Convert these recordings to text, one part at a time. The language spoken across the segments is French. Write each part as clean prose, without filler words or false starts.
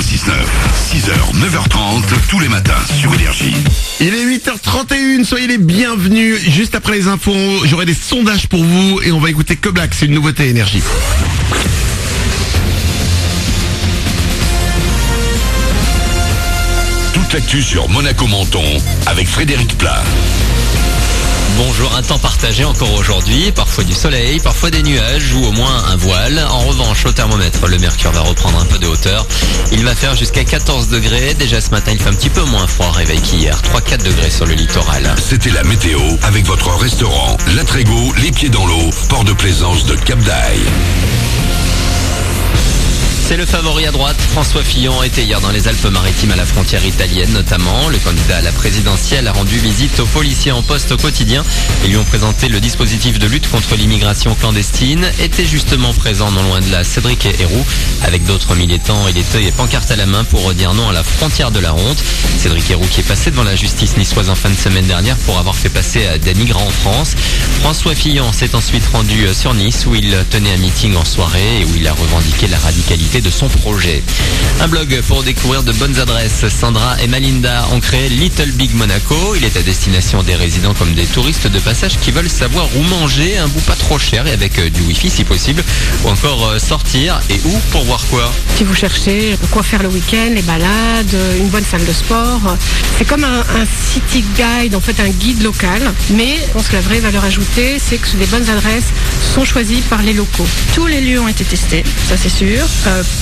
6h, 9h30, tous les matins sur Énergie. Il est 8h31, soyez les bienvenus. Juste après les infos, j'aurai des sondages pour vous et on va écouter Koblack, c'est une nouveauté Énergie. Toute l'actu sur Monaco Menton avec Frédéric Plat. Bonjour, un temps partagé encore aujourd'hui, parfois du soleil, parfois des nuages ou au moins un voile. En revanche, au thermomètre, le mercure va reprendre un peu de hauteur. Il va faire jusqu'à 14 degrés. Déjà ce matin, il fait un petit peu moins froid, réveil qu'hier. 3-4 degrés sur le littoral. C'était la météo avec votre restaurant La Trégo, les pieds dans l'eau, port de plaisance de Cap d'Aille. C'est le favori à droite. François Fillon était hier dans les Alpes-Maritimes à la frontière italienne notamment. Le candidat à la présidentielle a rendu visite aux policiers en poste au quotidien. Ils lui ont présenté le dispositif de lutte contre l'immigration clandestine. Était justement présent non loin de là Cédric Héroux. Avec d'autres militants, il était pancarte à la main pour dire non à la frontière de la honte. Cédric Héroux qui est passé devant la justice niçoise en fin de semaine dernière pour avoir fait passer des migrants en France. François Fillon s'est ensuite rendu sur Nice où il tenait un meeting en soirée et où il a revendiqué la radicalité de son projet. Un blog pour découvrir de bonnes adresses. Sandra et Malinda ont créé Little Big Monaco. Il est à destination des résidents comme des touristes de passage qui veulent savoir où manger, un bout pas trop cher et avec du wifi si possible, ou encore sortir et où pour voir quoi. Si vous cherchez quoi faire le week-end, les balades, une bonne salle de sport, c'est comme un city guide, en fait un guide local, mais je pense que la vraie valeur ajoutée, c'est que les bonnes adresses sont choisies par les locaux. Tous les lieux ont été testés, ça c'est sûr.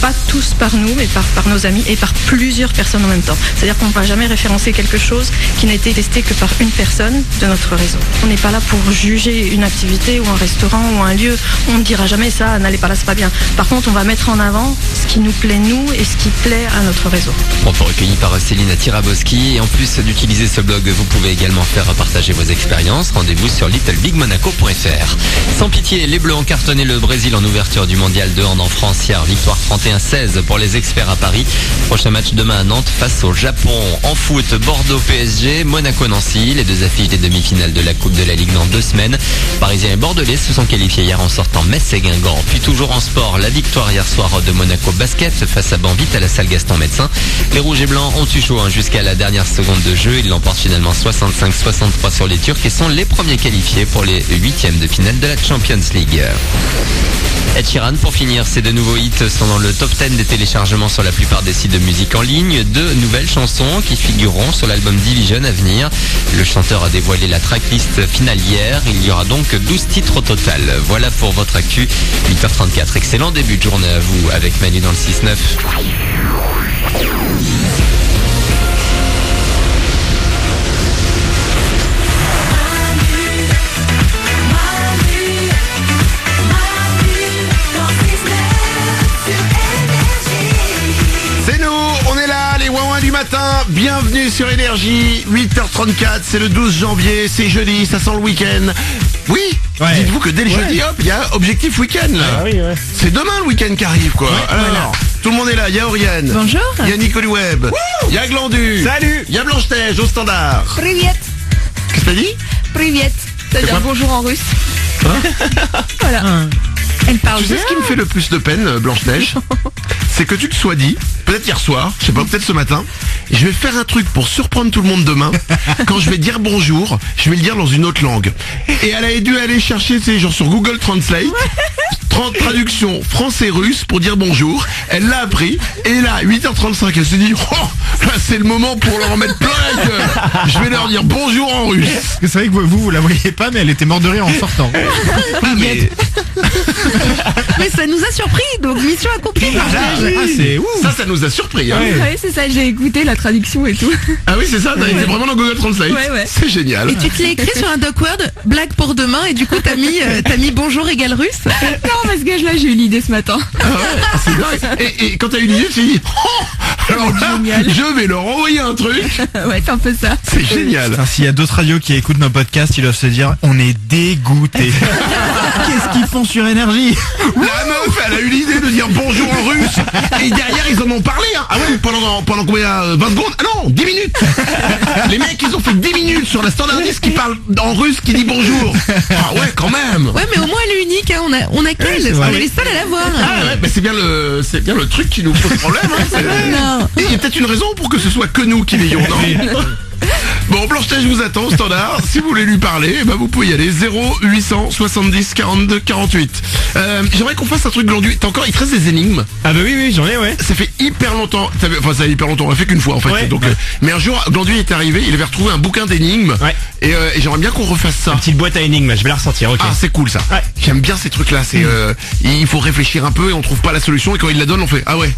Pas tous par nous, mais par nos amis et par plusieurs personnes en même temps. C'est-à-dire qu'on ne va jamais référencer quelque chose qui n'a été testé que par une personne de notre réseau. On n'est pas là pour juger une activité ou un restaurant ou un lieu. On ne dira jamais ça, n'allez pas là, c'est pas bien. Par contre, on va mettre en avant ce qui nous plaît nous et ce qui plaît à notre réseau. Propos recueillis par Céline Tiraboski. Et en plus d'utiliser ce blog, vous pouvez également faire partager vos expériences. Rendez-vous sur littlebigmonaco.fr. Sans pitié, les Bleus ont cartonné le Brésil en ouverture du mondial de hand en France hier. Victoire 31-16 pour les experts à Paris. Prochain match demain à Nantes face au Japon. En foot, Bordeaux PSG, Monaco-Nancy, les deux affiches des demi-finales de la Coupe de la Ligue dans 2 semaines. Parisiens et Bordelais se sont qualifiés hier en sortant Metz et Guingamp. Puis toujours en sport, la victoire hier soir de Monaco Basket face à Banvit à la salle Gaston Médecin. Les Rouges et Blancs ont eu chaud jusqu'à la dernière seconde de jeu. Ils l'emportent finalement 65-63 sur les Turcs et sont les premiers qualifiés pour les 8e de finale de la Champions League. Ed Sheeran, pour finir, ses 2 nouveaux hits sont dans le top 10 des téléchargements sur la plupart des sites de musique en ligne. 2 nouvelles chansons qui figureront sur l'album Division à venir. Le chanteur a dévoilé la tracklist finale hier. Il y aura donc 12 titres au total. Voilà pour votre actu. 8h34. Excellent début de journée à vous avec Manu dans le 6-9. Du matin, bienvenue sur Énergie, 8h34, c'est le 12 janvier, c'est jeudi, ça sent le week-end. Oui, ouais. Dites-vous que dès le jeudi, hop, il y a objectif week-end là. Ah, oui, ouais. C'est demain le week-end qui arrive quoi. Ouais, alors, voilà. Tout le monde est là, il y a Oriane. Bonjour. Il y a Nicole Webb. Il y a Glandu. Salut. Il y a Blanche-Neige au standard. Privet. Qu'est-ce que t'as dit? Privet. C'est-à-dire bonjour en russe. Voilà. Elle parle Tu sais ce qui me fait le plus de peine, Blanche-Neige? C'est que tu te sois dit, peut-être hier soir, je sais pas, peut-être ce matin, je vais faire un truc pour surprendre tout le monde demain. Quand je vais dire bonjour, je vais le dire dans une autre langue. Et elle a dû aller chercher, tu sais, genre sur Google Translate, traduction français-russe pour dire bonjour. Elle l'a appris, et là, 8h35, elle s'est dit, oh, là c'est le moment pour leur en mettre plein la gueule. Je vais leur dire bonjour en russe. C'est vrai que vous la voyez pas, mais elle était morte de rire en sortant. Ah, mais ça nous a surpris, donc mission accomplie. C'est ouf. ça nous a surpris. Hein. Ouais, c'est ça, j'ai écouté la traduction et tout. Ah oui, c'est ça, t'as été vraiment dans Google Translate. Ouais. C'est génial. Et tu te l'as écrit sur un doc Word, blague pour demain, et du coup t'as mis bonjour égale russe. Non, parce que là j'ai eu l'idée ce matin. Ah ouais, c'est dingue. Et quand t'as eu l'idée, tu t'es dit, oh, Alors là, génial. je vais leur envoyer un truc. Ouais, c'est un peu ça. C'est génial. Putain, s'il y a d'autres radios qui écoutent nos podcasts, ils doivent se dire on est dégoûtés. Qu'est-ce qu'ils font sur Énergie? La meuf, elle a eu l'idée de dire bonjour en russe. Et derrière, ils en ont parlé. Hein. Ah ouais, pendant combien 20 secondes? Ah non, 10 minutes. Les mecs, ils ont fait 10 minutes sur la standardiste qui parle en russe, qui dit bonjour. Ah ouais, quand même. Ouais, mais au moins elle est unique, hein. on a qu'elle. c'est On vrai. est les seuls à la voir. Ah ouais, bah c'est bien le truc qui nous pose problème. Hein. Non. Et il y a peut-être une raison pour que ce soit que nous qui l'ayons, non? Bon, Blanche-Neige vous attend au standard. Si vous voulez lui parler, bah vous pouvez y aller. 0800 70 42 48. J'aimerais qu'on fasse un truc glandu. Il te reste des énigmes. Ah bah oui, j'en ai, ouais. Ça fait hyper longtemps. Enfin, ça fait hyper longtemps. On l'a fait qu'une fois en fait. Ouais. Donc, mais un jour, Glandu est arrivé. Il avait retrouvé un bouquin d'énigmes. Ouais. Et j'aimerais bien qu'on refasse ça. Petite boîte à énigmes, je vais la ressortir, ok. Ah, c'est cool ça. Ouais. J'aime bien ces trucs-là. C'est il faut réfléchir un peu et on trouve pas la solution. Et quand il la donne, on fait ah ouais.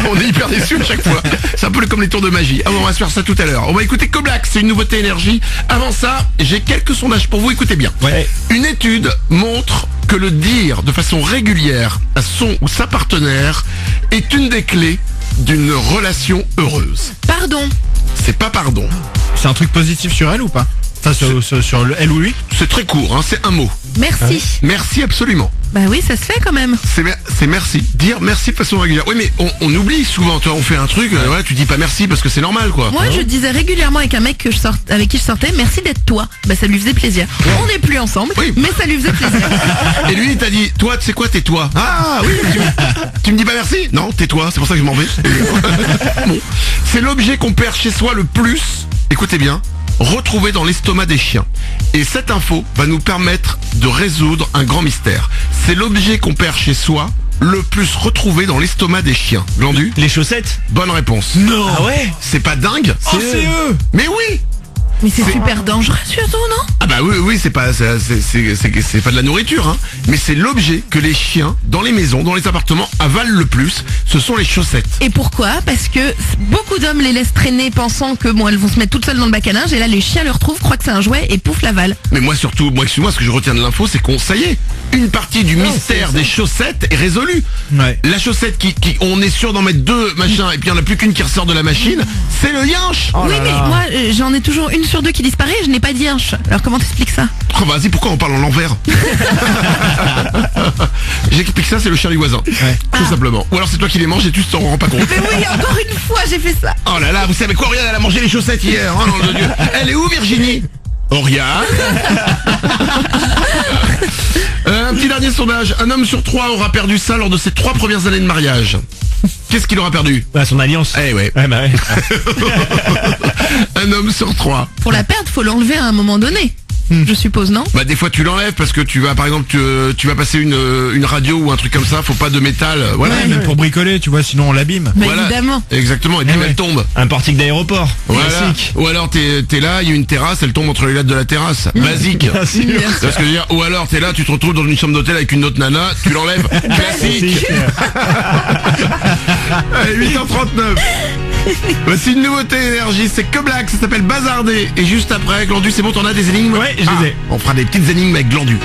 On est hyper déçus à chaque fois. C'est un peu comme les tours de magie. Ah bon, on va se faire ça tout à l'heure. On va écouter Koblack. C'est une nouveauté énergie. Avant ça, j'ai quelques sondages pour vous. Écoutez bien. Ouais. Une étude montre que le dire de façon régulière à son ou sa partenaire est une des clés d'une relation heureuse. Pardon. C'est pas pardon. C'est un truc positif sur elle ou pas? Enfin, sur elle ou lui? C'est très court, hein, c'est un mot. Merci. Merci absolument. Bah oui, ça se fait quand même. C'est merci. Dire merci de façon régulière. Oui, mais on oublie souvent. Toi, on fait un truc, ouais, tu dis pas merci parce que c'est normal, quoi. Moi, je disais régulièrement avec un mec avec qui je sortais, merci d'être toi. Bah ça lui faisait plaisir. On n'est plus ensemble, Oui. mais ça lui faisait plaisir. Et lui, il t'a dit, toi, tu sais quoi, tais-toi. Ah oui, tu me dis pas merci? Non, tais-toi, c'est pour ça que je m'en vais. Bon. C'est l'objet qu'on perd chez soi le plus, écoutez bien, retrouvé dans l'estomac des chiens. Et cette info va nous permettre de résoudre un grand mystère. C'est l'objet qu'on perd chez soi le plus retrouvé dans l'estomac des chiens. Glandu? Les chaussettes? Bonne réponse. Non. Ah ouais? C'est pas dingue? Oh, c'est eux. Mais oui! Mais c'est super dangereux surtout, non? Ah bah oui, c'est pas de la nourriture, hein. Mais c'est l'objet que les chiens, dans les maisons, dans les appartements, avalent le plus. Ce sont les chaussettes. Et pourquoi? Parce que beaucoup d'hommes les laissent traîner pensant que bon, elles vont se mettre toutes seules dans le bac à linge et là les chiens le retrouvent, croient que c'est un jouet et pouf l'avalent. Mais moi surtout, excuse-moi, ce que je retiens de l'info, c'est ça y est, une partie du mystère des chaussettes est résolue. Ouais. La chaussette qui on est sûr d'en mettre deux, machin, et puis il n'y en a plus qu'une qui ressort de la machine, c'est le yinche. Oui, mais moi j'en ai toujours une sur deux qui disparaît, je n'ai pas de yinche. Alors comment t'expliques ça? Oh vas-y, pourquoi on parle en l'envers? J'explique ça, c'est le chien du voisin. Tout simplement. Ou alors c'est toi qui les manges et tu t'en rends pas compte. Mais oui, encore une fois j'ai fait ça. Oh là là, vous savez quoi, Oriane, elle a mangé les chaussettes hier, oh nom de Dieu. Elle est où Virginie? Oriane. Un petit dernier sondage. Un homme sur 3 aura perdu ça lors de ses 3 premières années de mariage. Qu'est-ce qu'il aura perdu? Bah, son alliance. Eh ouais. Ouais, bah ouais. Un homme sur 3. Pour la perdre, faut l'enlever à un moment donné. Je suppose, non? Bah des fois tu l'enlèves parce que tu vas par exemple tu vas passer une radio ou un truc comme ça, faut pas de métal, voilà. Ouais, même pour bricoler, tu vois, sinon on l'abime. Bah Voilà. évidemment. Exactement, et puis Eh ouais. elle tombe. Un portique d'aéroport. Voilà. Classique. Ou alors t'es là, il y a une terrasse, elle tombe entre les lattes de la terrasse. Basique. Bien sûr. Tu vois ce que je veux dire? Ou alors t'es là, tu te retrouves dans une chambre d'hôtel avec une autre nana, tu l'enlèves. Classique. Allez, 8h39. Voici une nouveauté énergie, c'est Koblack, ça s'appelle Bazardé. Et juste après, Glandu, c'est bon, t'en as des énigmes? Ouais, je les ai. On fera des petites énigmes avec Glandu.